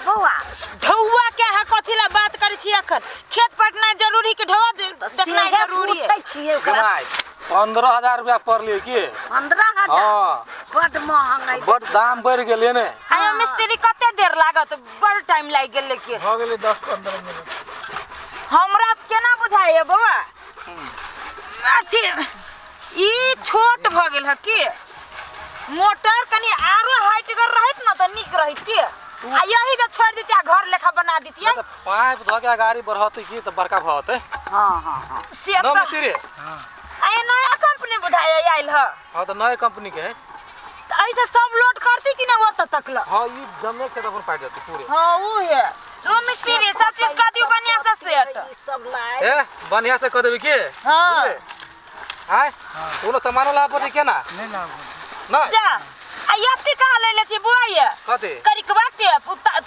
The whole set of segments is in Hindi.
बौआ ढौआ के है कथिला बात करै छी अखन खेत पटना जरूरी के ढौआ देखना जरूरी है। पूछै छियै ओकरा 15,000 रुपया पड़ले की 15,000 हां बड महंग है बड दाम बढ़ गेलै ने। आयो मिस्त्री कते देर लागत बड़ टाइम लाग गेल लेकिन हो गेलै 10-15 मिनट हमरा केना बुझाइए बौआ अथी ई छोट भ गेल है की मोटर कनी आरो हाइट कर रहत न त निक रहत की आ यही जे छोड़ देतिया घर लेखा बना देतिया त पाइप ध के गाड़ी बढ़ते की त बड़का भते। हां से न त मिस्त्री आय नया कंपनी बुझाइए आइल ह। हां त नए कंपनी के है त ऐसे सब लोड करती कि न ओत तक ल। हां ई जमे के अपन पाइप देते पूरे। हां ऊ है रो मिस्त्री सब चीज कर दियो बढ़िया से सेट ई सब लाए ए बढ़िया से कर देबी की हां हाय कोनो सामान ला पर के ना नहीं ना ना जा आ यत्ती कहा ले ले छी बुआ ये कते करी के बाटे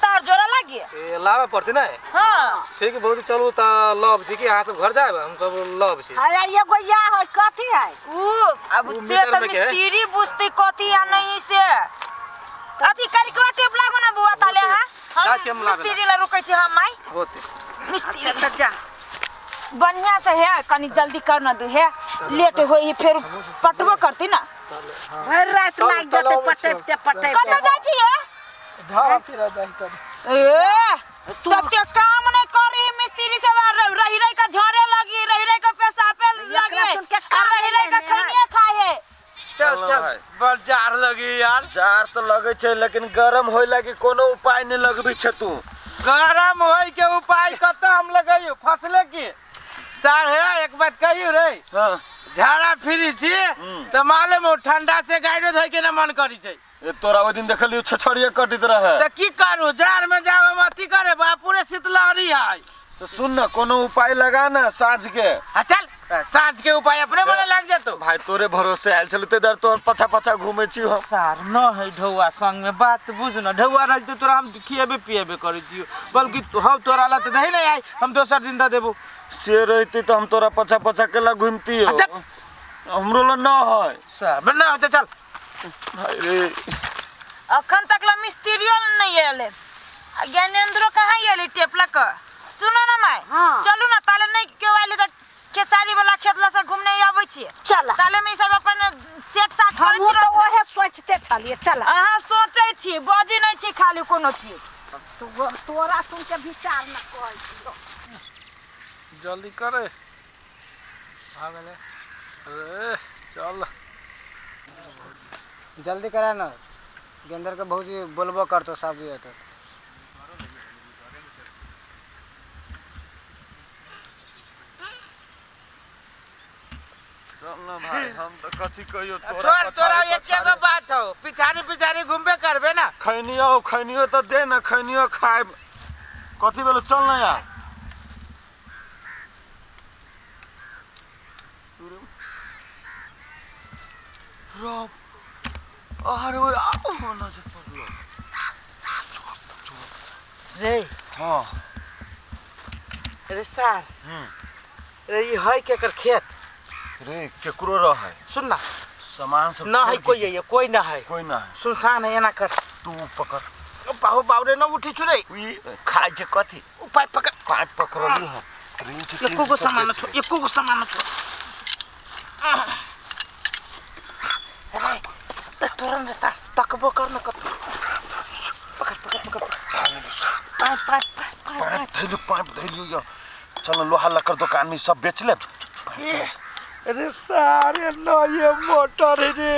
तार जोड़ा लागे ए लावे पड़ती ना। हां ठीक है बहुत चलू त लब छी कि यहाँ सब घर जाए हम सब लब छी। हाय एगो या है कथी है ऊ अब ऊ से मीटर त में के है? मिस्त्री बुझते कथी या नहीं से अथी करी के टेप लागो ना बुआ ताले हां जा छी हम लावे मिस्त्री ला रुकै छी हम माई होते मिस्त्री अच्छा जा बढ़िया से है कनी जल्दी कर न दे है लेट होई फिर पटबो करती ना भर रात लाग जाते पटे कत जा छी है ढाबा फिरा जाई त ए तते काम नहीं करे मिस्त्री से रही रही का झरे लगी रही का पैसा पे लगे सुन के खा रही का लेने हैं। खनिया खाए चल चल बड़ जार लगी यार। जार तो लगे छे लेकिन गरम होय लागी कोनो उपाय नहीं लगबी छे तू। गरम होई के उपाय कत हम लगाइयो फसले की सर है एक बात कहियो रे हां झाड़ा फिरी छी त मालूम हो ठंडा से गाड़ो धोय के न मन करी छै ए तोरा ओ दिन देखलियो छछड़िया कटित रहे त की करू जार में जाव मती करे बा पूरे शीतलहरी है। तो सुन ना कोनो उपाय लगा ना साँझ के। चल साँझ के उपाय अपने बने लग जातो भाई तोरे भरोसे आयल छलु ते दर तोर पछा पछा घूमे छी हम। सार न है ढौआ संग में बात बुझ न ढौआ रहते तोरा हम खिएबे पिएबे करी दियो बल्कि हम तोरा ला त दही नहीं आई हम दोसर दिन द देबो से रहती तो हम तोरा पछा पछा केला घूमती हो। अच्छा। हमरो ला ना है सर बना होते चल हाय रे अखन तक ला मिस्त्रियो नहीं आले ज्ञानेंद्र कहाँ आले टेप लक सुनो ना माय हाँ। चलू ना ताले नहीं के आले त केसारी वाला खेत ला से घूमने आबै छी चल ताले में सब अपन सेट साट हम करत तो ओहे सोचते छलिए चल अहाँ सोचै छी बजे नहीं छी खाली कोनो चीज तोरा सुन के विचार न कहै छी जल्दी करे आ गेले अरे चल जल्दी करा ना गेंदर के भौजी बोलबो करतो सब भी होते चल ना भाई हम तो कथी कहियो छोड़ तोरा एक के बात हो पिछाड़ी पिछाड़ी घूमबे करबे ना खैनियो तो दे ना खैनियो खाए कथी बेलो चल ना यार। रब अरे वो आओ ना जे पड़लो रे हां रे सार रे ई है के कर खेत रे केकरो रहे सुन ना सामान सब ना है छोड़ के- कोई ना है कोई ना है सुनसान है ना कर तू पकड़ बाहु बावरे न उठी छुरे उई खाए जे कथी उपाय पकड़ पाइप पकड़ली है रिंच एको को सामान छो एको को सामान छो अरे त तुरंत सार तकबो कर न कत पकड़ पकड़ पकड़ पाइप धैलियो या चल लोहा लकर दुकान में सब बेच ले। अरे सारे न ये मोटर है रे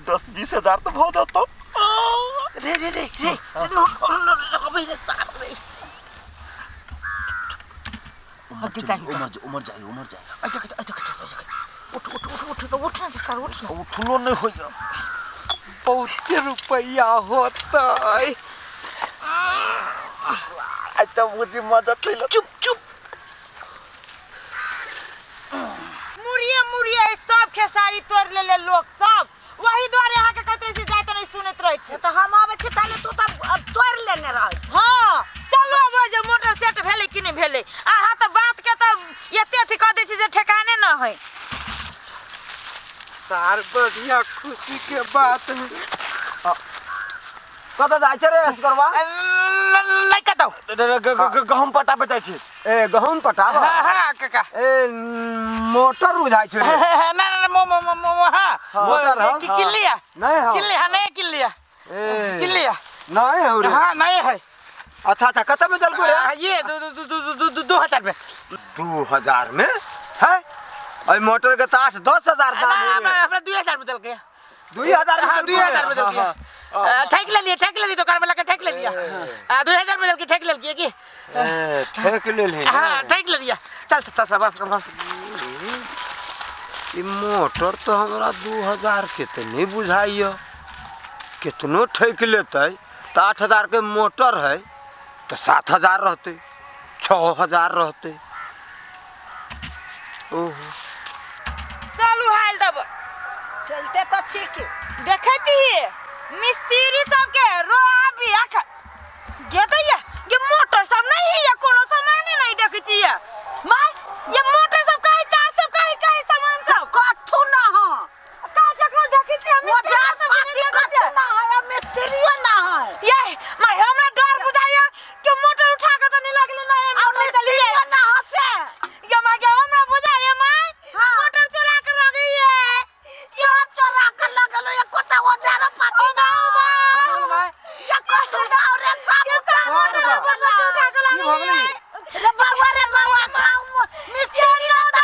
10-20 हजार तो बहुत होता। रे रे रे रे अबे रे सार रे उमर जाए उठ ना सार उठ वो ठुलो नहीं हो गया बहुत रुपया होता है आज तो मुझे मजा थैला चुप चुप मुड़िए सब खेसारी तोड़ ले लोग सब वही द्वारे यहाँ के कहते से जाए तो नहीं सुनत रहे छी तो हम आबे छी ताले तू त तोड़ लेने रह हां चलो अब जे मोटर सेट भेले कि नहीं भेले आहा त बात के त एते अथी कह दे छी जे ठिकाने न है सार बढ़िया खुशी के बात है कत जाय छै रे असगरवा नहीं कतौ गहूम पटा पे जाइ छी ए गहूम पटाब हां हां काका ए मोटर बुझाय छै रे ना हां मोटर हां किल्लिया नहीं हां किल्लिया नहीं किल्लिया ए किल्लिया नहीं हो रे हां नहीं है अच्छा अच्छा कत में दलको रे ये 2000 में 2000 में है ओय मोटर के तो 8-10 हजार दाम है हमरा 2000 में दल के 2000 हां 2000 में दल के ठेक ले लिए दुकान वाला के ठेक ले लिया 2000 में दल के ठेक ले लिए की ठेक ले ले हां ठेक ले लिया चल सब ई मोटर तो हमरा 2000 के तो नहीं बुझाइयो कितनो ठेक लेते तो 8000 के मोटर है तो 7000 रहते 6000 रहते ओहो चालू हाल दब चलते तो ठीक है देखे छी मिस्त्री सब के रो अभी आखा गेतैया ये मोटर सब नहीं है कोनो सामान नहीं देखे छी माय ये मोटर सब काहे तार सब काहे सामान सब कथु ना हो का जकरो देखे छी हम वो चार पाती कथु ना है मिस्त्रियो ना है ये माय हमरा डर बुझाया कि मोटर उठा के तो नहीं लगले ना और मिस्त्रियो ना हसे ये माय के हमरा बुझाया माय मोटर चला के रख गई है सब चोरा के लगलो ये कोटा औजार पाती ना हो ये कथु ना रे सब उठा के लगी रे बाबा मिस्त्री ना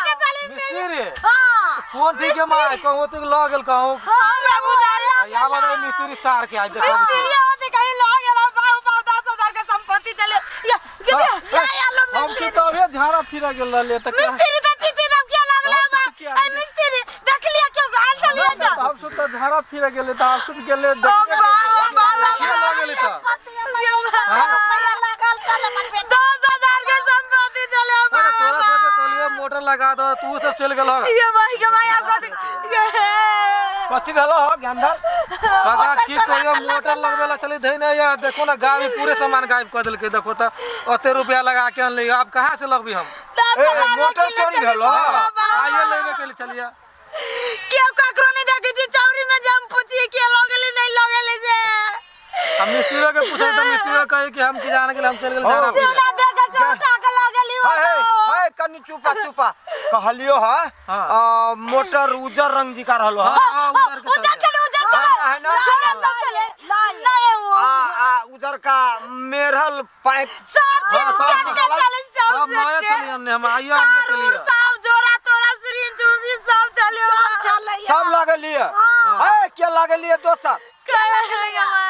के चली मिस्त्री हां फोन ठीक है माय कहूं तो लगल कहूं हमरा बुझाया या बड़ा मिस्त्री तार के आज देखो मिस्त्री होते कहीं लग गेला बाबू 10,000 के संपत्ति चले हम की तो अबे झाड़ा फिरा गेल ले त मिस्त्री तो चिट्ठी दब क्या लागला ए मिस्त्री देख लिया क्यों हाल चलिए जा हम सुत तो झाड़ा फिरा गेल त हम सुत गेल देख के लगल त मैया लागल चल मन पे 10,000 के संपत्ति चले अरे तोरा सब के कहलिए मोटर लगा दो तू सब चल गेल ये भाई आपको कथि भेलो हो ज्ञानधर काका की कहियो मोटर लगबेला चली धै नै या देखो ना गाड़ी पूरे सामान गायब कर देलके देखो त ओते रुपया लगा के अनली अब कहां से लगबी हम मोटर चोरी भेलो आइए लेबे के लिए चलिए क्यों काकरो नहीं देखे छी चौरी में जम पूछिए के लगले नहीं लगले से हम मिस्त्री के पूछे त मिस्त्री कहे कि हम की जान के हम चल गेल झाड़ा फिरे ना देखे के उठा के लगली हो है कनी चुपा कहलियो है मोटर उजर रंग जी का रहलो है हां उधर के है ना उधर का मेरहल पाइप सब चीज के चले सब नया चली हमने हम आइए हमने के लिए सब जोरा तोरा सिरिंज चूसी सब चले सब लगलिए है के लगलिए दोसर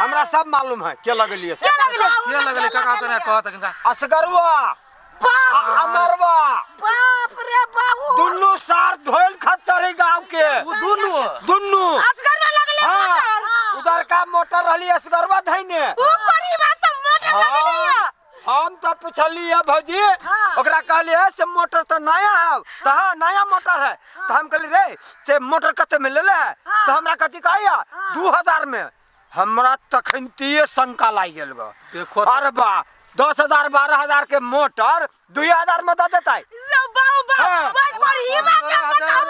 हमरा सब मालूम है के लगलिए के लगले काका तने कहत कनका असगरवा अमरवा बाप रे बाबू दुन्नु सार धोल खचरी गांव के वो दुन्नु असगर में लगले हां उधर का मोटर रहली असगरवा धैने ऊ कोरी बस मोटर लगली है हम तो पूछली है भौजी ओकरा कहली है से मोटर तो नया है तो हां नया मोटर है तो हम कहली रे से मोटर कते में ले ले तो हमरा कथि कहया 2000 में हमरा तखनतिए शंका लाग गेल गो देखो अरे बा 10,000 12,000 के मोटर 2,000 में दे देता है बाबू बाबू कोरी बात